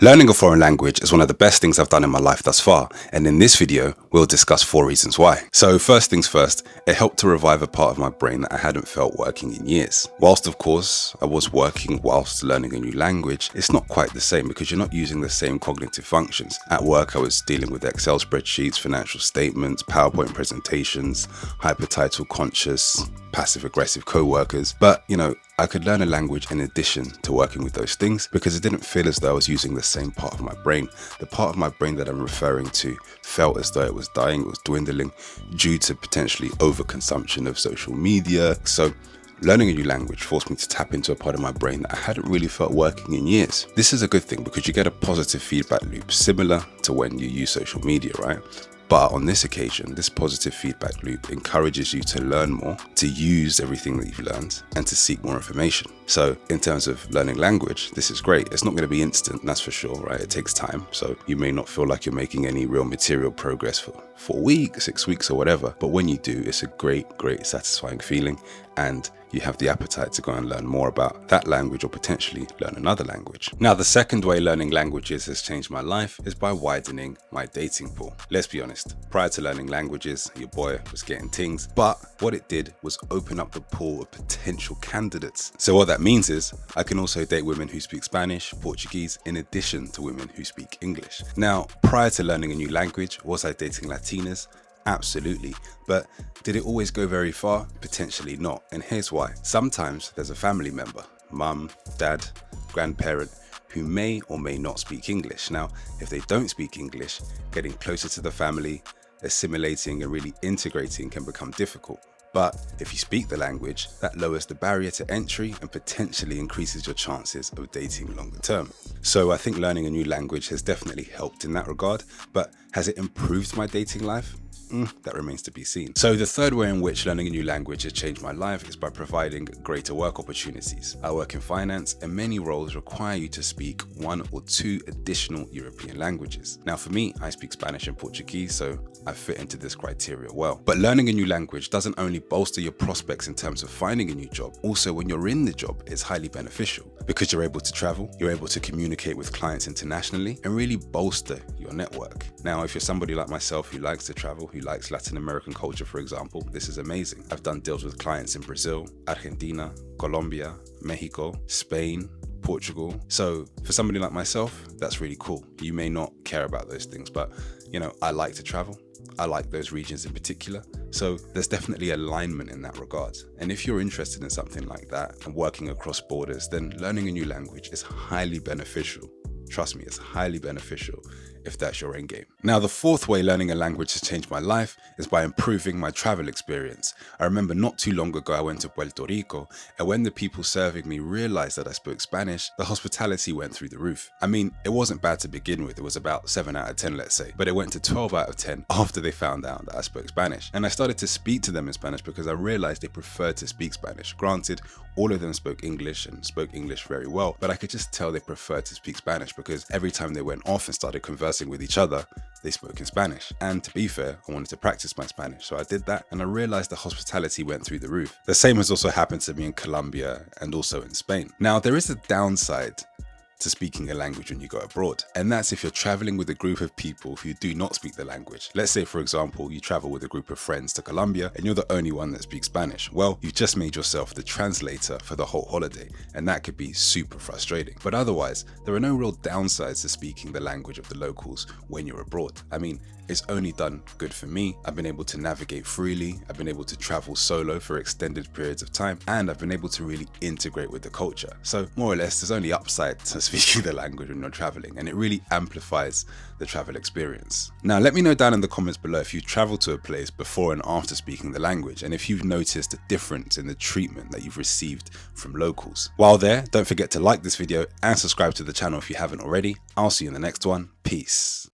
Learning a foreign language is one of the best things I've done in my life thus far, and in this video, we'll discuss 4 reasons why. So first things first, it helped to revive a part of my brain that I hadn't felt working in years. Whilst of course, I was working whilst learning a new language, it's not quite the same because you're not using the same cognitive functions. At work, I was dealing with Excel spreadsheets, financial statements, PowerPoint presentations, hypertitle conscious, passive-aggressive co-workers, but I could learn a language in addition to working with those things because it didn't feel as though I was using the same part of my brain. The part of my brain that I'm referring to felt as though it was dying, it was dwindling due to potentially overconsumption of social media. So learning a new language forced me to tap into a part of my brain that I hadn't really felt working in years. This is a good thing because you get a positive feedback loop similar to when you use social media, right? But on this occasion, this positive feedback loop encourages you to learn more, to use everything that you've learned, and to seek more information. So in terms of learning language, this is great. It's not going to be instant, that's for sure, right? It takes time. So you may not feel like you're making any real material progress for 4 weeks, 6 weeks or whatever. But when you do, it's a great satisfying feeling. And you have the appetite to go and learn more about that language or potentially learn another language. Now, the second way learning languages has changed my life is by widening my dating pool. Let's be honest, prior to learning languages, your boy was getting tings, but what it did was open up the pool of potential candidates. So what that means is I can also date women who speak Spanish, Portuguese, in addition to women who speak English. Now, prior to learning a new language, was I dating Latinas? Absolutely. But did it always go very far? Potentially not. And here's why. Sometimes there's a family member, mum, dad, grandparent, who may or may not speak English. Now, if they don't speak English, getting closer to the family, assimilating and really integrating can become difficult. But if you speak the language, that lowers the barrier to entry and potentially increases your chances of dating longer term. So I think learning a new language has definitely helped in that regard, but has it improved my dating life? That remains to be seen. So the third way in which learning a new language has changed my life is by providing greater work opportunities. I work in finance and many roles require you to speak 1 or 2 additional European languages. Now for me, I speak Spanish and Portuguese, so I fit into this criteria well. But learning a new language doesn't only bolster your prospects in terms of finding a new job, also when you're in the job, it's highly beneficial because you're able to travel, you're able to communicate with clients internationally and really bolster your network. Now, if you're somebody like myself who likes to travel, who likes Latin American culture, for example, this is amazing. I've done deals with clients in Brazil, Argentina, Colombia, Mexico, Spain, Portugal. So for somebody like myself, that's really cool. You may not care about those things, but I like to travel. I like those regions in particular. So there's definitely alignment in that regard. And if you're interested in something like that and working across borders, then learning a new language is highly beneficial. Trust me, it's highly beneficial if that's your end game. Now, the fourth way learning a language has changed my life is by improving my travel experience. I remember not too long ago, I went to Puerto Rico, and when the people serving me realized that I spoke Spanish, the hospitality went through the roof. I mean, it wasn't bad to begin with. It was about 7 out of 10, let's say, but it went to 12 out of 10 after they found out that I spoke Spanish. And I started to speak to them in Spanish because I realized they preferred to speak Spanish. Granted, all of them spoke English and spoke English very well, but I could just tell they preferred to speak Spanish because every time they went off and started conversing with each other, they spoke in Spanish. And to be fair, I wanted to practice my Spanish, so I did that and I realized the hospitality went through the roof. The same has also happened to me in Colombia and also in Spain. Now, there is a downside to speaking a language when you go abroad, and that's if you're traveling with a group of people who do not speak the language. Let's say, for example, you travel with a group of friends to Colombia and you're the only one that speaks Spanish. Well, you've just made yourself the translator for the whole holiday, and that could be super frustrating. But otherwise, there are no real downsides to speaking the language of the locals when you're abroad. I mean, it's only done good for me. I've been able to navigate freely, I've been able to travel solo for extended periods of time, and I've been able to really integrate with the culture. So more or less, there's only upside to speaking the language when you're traveling, and it really amplifies the travel experience. Now, let me know down in the comments below if you traveled to a place before and after speaking the language, and if you've noticed a difference in the treatment that you've received from locals. While there, don't forget to like this video and subscribe to the channel if you haven't already. I'll see you in the next one. Peace.